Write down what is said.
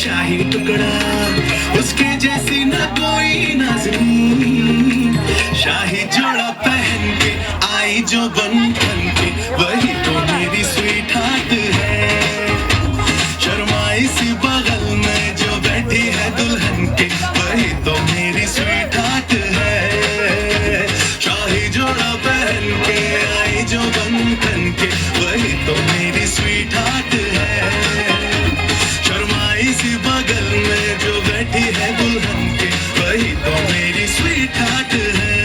शाही टुकड़ा उसके जैसी न कोई नाज़नीन। शाही जोड़ा पहन के आई जो बन ठन के, वही तो मेरी स्वीट हार्ट है। शर्माई सी बगल में जो बैठी है दुल्हन के, वही तो मेरी स्वीट हार्ट है। शाही जोड़ा पहन के आई जो बन ठन के, वही तो मेरी स्वीट हार्ट है। शर्माई सी बगल में जो बैठी है दुल्हन के, वही तो मेरी स्वीट हार्ट है।